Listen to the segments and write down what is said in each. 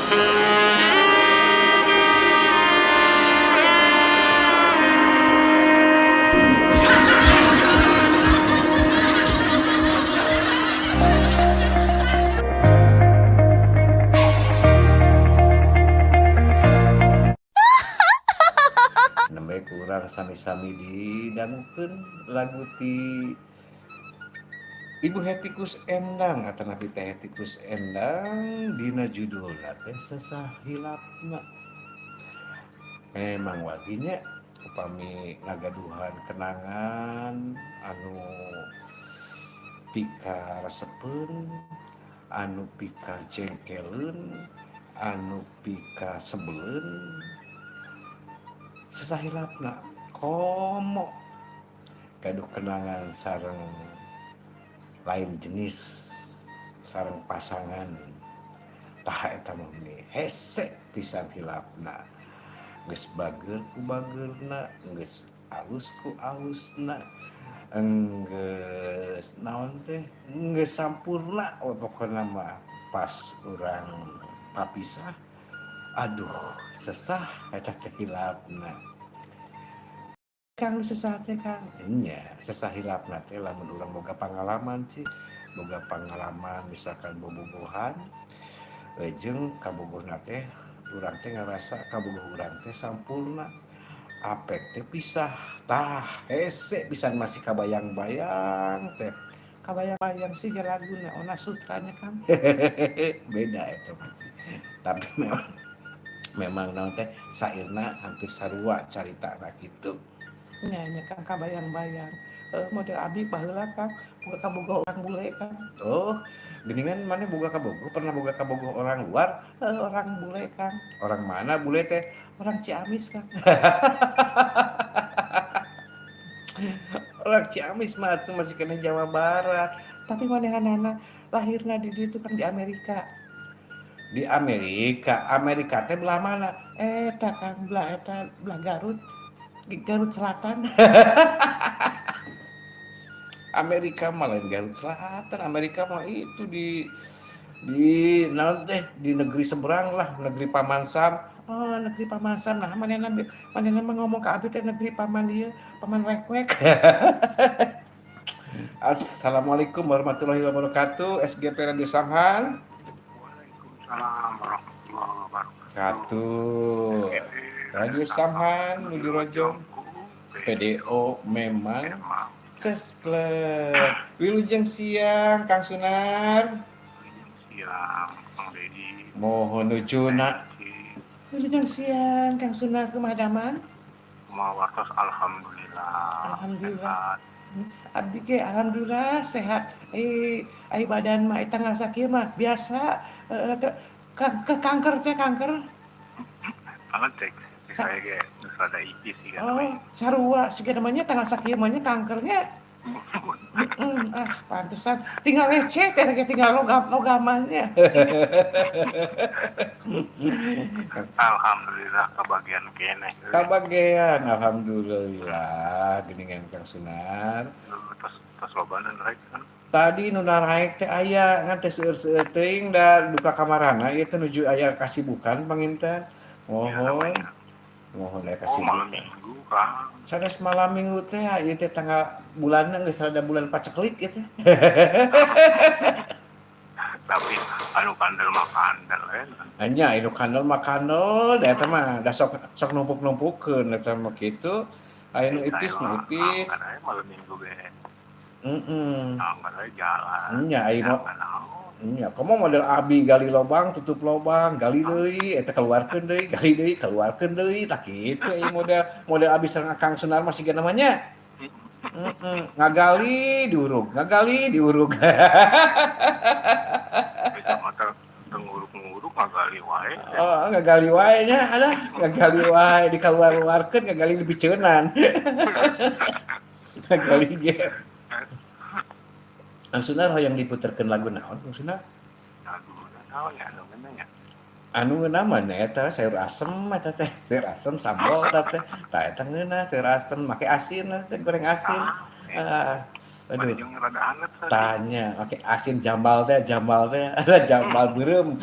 Nembe kurang sami-sami didangukeun lagu ti Ibu Hetikus Endang atau Nabi Teh Hetikus Endang dina judulna teh Sesahilapna. Memang waginya upami ngagaduhan kenangan anu pika resepeun, anu pika jengkeleun, anu pika sebeleun, sesahilapna komo gaduh kenangan sareng lain jenis sareng pasangan tah eta mah hese pisan hilapna geus bageul ku bageulna geus alus ku alusna geus naon teh geus sampurna pokona mah pas urang papisah aduh sesah eta teh hilapna Kang sesah teh Kang nya sesah hilapna teh lamun urang boga pangalaman sih boga pangalaman misalkan bobogohan jeung kabogohna teh urang teh ngarasa kabogoh urang teh sampurna apek teh pisah tah hese pisan masih kabayang-bayang teh kabayang-bayang sih laguna ona sutranya kan beda eta mah tapi memang naon teh sairna hampir sarua caritana kitu nya kan kabayang-bayang model abi baheula kan boga kabogoh orang bule kan oh geningan mana boga kabogoh pernah boga kabogoh orang luar orang bule kan orang mana bule teh orang Ciamis kan orang Ciamis mah tuh masih kena Jawa Barat tapi manehanana lahirna di ditu kan di Amerika Amerika teh belah mana eta kan belah Garut di Garut Selatan Amerika mah lain Garut Selatan Amerika mah itu di naon teh di negeri seberang lah negeri Paman Sam negeri Paman Sam nah manehna mah ngomong ka abi teh negeri paman ieu paman wek-wek Assalamualaikum warahmatullahi wabarakatuh SGP Radio Samhan Waalaikumsalam warahmatullahi wabarakatuh Radio Samhan Nuju Rojong PDO memang sesplek wilujeng siang Kang Sunar siang Kang Dedi mohon nujuna wilujeng siang Kang Sunar kumadaman mawartos alhamdulillah abdi ge alhamdulillah sehat ai badan mah eta ngarasa kieu mah biasa ke kanker teh kanker banget cek saya ge ada ipis sih kan sarua siga namanya tanggal sakieu mah kankernya pantesan tinggal receh teh tinggal logamannya alhamdulillah kebagian keneh kabagian alhamdulillah geningan Kang Sunar tos lobanan rek kan tadi nu naraek teh aya ngan teh seueur-seueur teuing da duka kamarana ieu teh nuju aya kasibukan panginten mohon ya kasih malam minggu kan sanes malam minggu teh ieu teh tanggal bulanna geus rada bulan paceklik ieu teh tapi anu kandel mah kandel anya anu kandel mah kandel da eta mah da sok numpuk-numpukkeun eta mah kitu aya nu ipis mah ipis malam minggu ge heeh jalan nya aya nya komo model abi gali lobang tutup lobang gali deui eta keluarkeun deui gali deui keluarkeun deui tah kitu ieu model abi sareng Kang Sunar mah siga namanya ngagali diurug bisa mata nguruk-nguruk ngagali wae ngagali wae nya ada ngagali wae dikaluar-luarkeun ngagali dibiceunan ngagali ge Kang Sunar hoyong diputerkeun lagu naon Kang Sunar? Lagu naon ya anu ngeuna mah eta sayur asem eta teh sayur asem sambal eta teh tah eta ngeuna sayur asem make asin teh goreng asin aduh jeung rada hangat tanya make asin jambal teh jambal beureum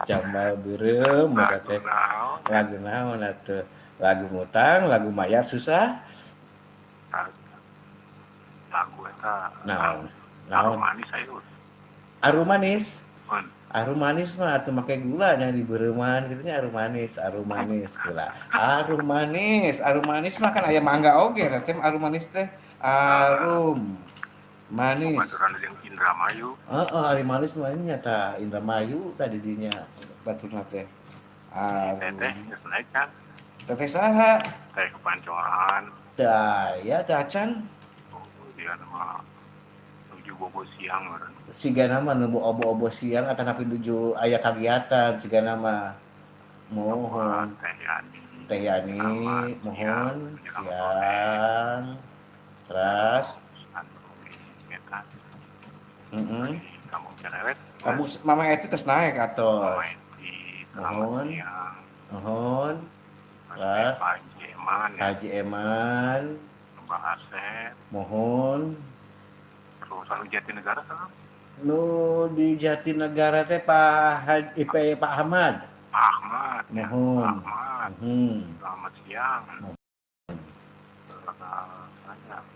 Jambal beureum mah Lagu teh. naon? Lagu naon atuh? Lagu ngutang, lagu mayar susah. Lagu eta Naon? harum Naon? manis ayo. Arum manis. Mun Arum manis mah atuh make gula nya dibeureumman kitu nya arum manis geula. Arum manis mah kan aya mangga oge teh arum manis teh. Arum manis. baturan jeung Indramayu. Heeh, arum manis mah nya tah Indramayu tadi dinya baturna teh. Teteh Arum. geus naik kan. Teteh saha? Teh kepancoran. Teu aya teh acan. Dia mah nuju bobo siang meureun. Sigana mah nu obo-obo siang atawa nepi nuju aya kagiatan sigana mah. Mohon. Teh Yani. Teh Yani, mohon siang. Terus, Kamu cerewet. kamu Mama Eti terus naik atos. Mohon. Mohon. Terus, Haji Eman, Mbak Asep. mohon. Terus anu Jatinegara sana. Nu di Jatinegara teh Pak Ahmad. Pak Ahmad. Mohon. Pak Ahmad. Selamat siang.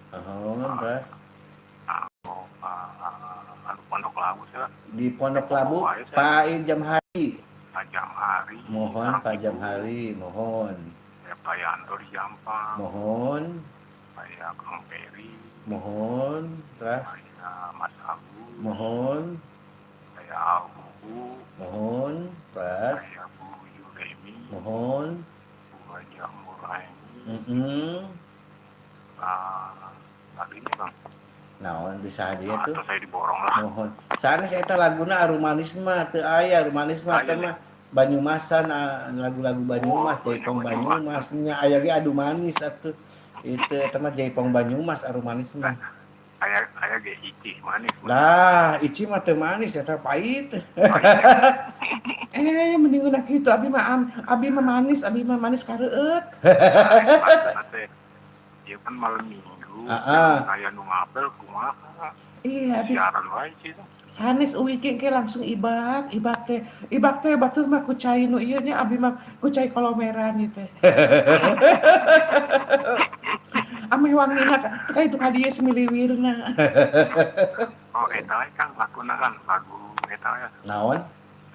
Mohon, terus. Anu Pondok Labu sih. Di Pondok Labu, Pak Jamhari. Pak Jamhari. Mohon Pak Jamhari, mohon. Pak Yanto di Jampang. Mohon. Pak Kang Peri. Mohon. Terus. Pak Mas Agus. Mohon. Pak Abu. Mohon. Terus. Pak Bu Yuremi. Mohon. Bu Haji Muraini. Tadinya Bang. Naon di saha dieu tuh? Atau saya diborong lah. Mohon. Sanes eta laguna Arumanis mah teu aya Arumanis mah teh mah Banyumasan lagu-lagu Banyumas, Jaipong Banyumas nya aya ge adu manis atuh. Itu eta mah Jaipong Banyumas Arumanis mah. Aya ge Ici manis. Lah, Ici mah teu manis eta pahit. Mending ulah kitu abi mah manis, abi mah manis kareueut. Ieu kan malam Minggu. Aya nu ngapel kumaha. Iya, abi. Siaran wae sih. Sanes uwi ke langsung ibak teh batur mah ku cai nu ieu nya abi mah ku cai kolomeran ieu teh. Ameh wangina ka itu ka dieu semiliwirna. Oh, eta kan laguna kan lagu eta ya. Naon?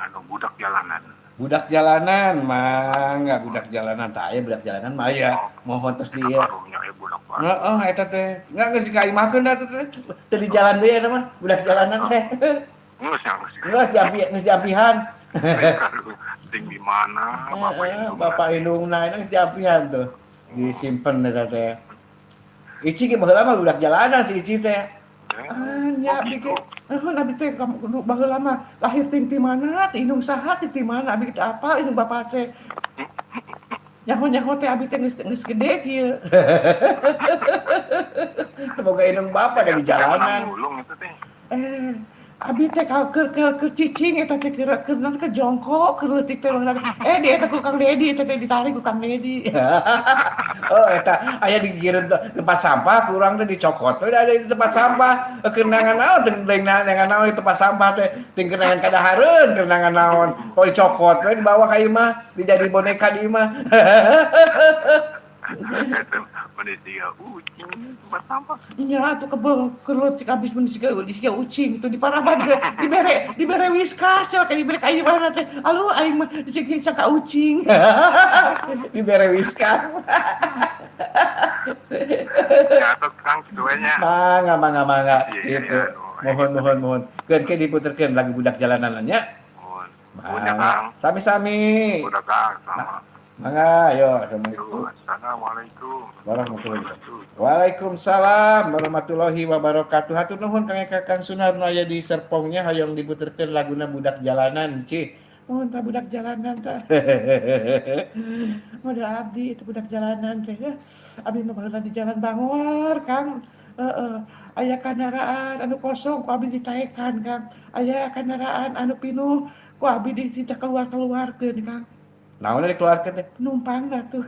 Anu budak jalanan. Budak jalanan mah enggak budak jalanan tah aya budak jalanan mah aya. Mohon tos dieu. Heeh, eta teh. Enggak geus dikaimakeun da teh. Teu di jalan deui eta mah budak jalanan teh. Geus jampihan. Ting di mana? Bapak Indungna itu geus jampihan tuh. Disimpen eta teh. Ici ge baheula mah budak jalanan si Ici teh. Nya abdi ge nabi teh kamu baheula mah lahir ting ti mana? Ti indung saha ti mana? Abdi teh apa indung bapak teh? Nyaho teh abdi teh geus gede kieu. Teu boga indung bapak da di jalanan. Abi teh keur cicing eta teh keur nanti ke jongkok keur leutik teh di eta ku Kang Dedi eta teh ditarik ku Kang Dedi. Oh eta aya di gigireun tempat sampah kurang teh dicokot teh ada di tempat sampah keunangan naon teh dengan naon di tempat sampah teh ting keunangan kadahareun keunangan naon oh dicokot we dibawa ka ieu mah dijadi boneka di imah. Manusia ucing tempat sampah. Iya tuh kelutik abis manusia ucing itu di paraban dibere whiskas coba kayak dibere kayu mana teh alu aing mah dicek sangka ucing. Dibere whiskas. Ya atau kang keduanya. Mangga gitu. Mohon. Keun ke diputerkeun lagu budak jalanan nya. Mohon. Mangga. Sami-sami. Budak Kang sama. Mangga, ayo. Assalamualaikum warahmatullahi wabarakatuh. Waalaikumsalam warahmatullahi wabarakatuh. Hatur nuhun Kang Sunarno aya di Serpongnya hayang diputerkeun laguna budak jalanan, Cih. Mohon tah budak jalanan tah. Moda abdi itu budak jalanan teh. Abdi mah baheula di jalan Bangor, Kang. Aya kendaraan anu kosong ku abdi ditaekan, Kang. Aya kendaraan anu pinuh ku abdi dititah keluar-keluarkeun, Kang. Naon dikeluarkeun teh? Penumpang da tuh.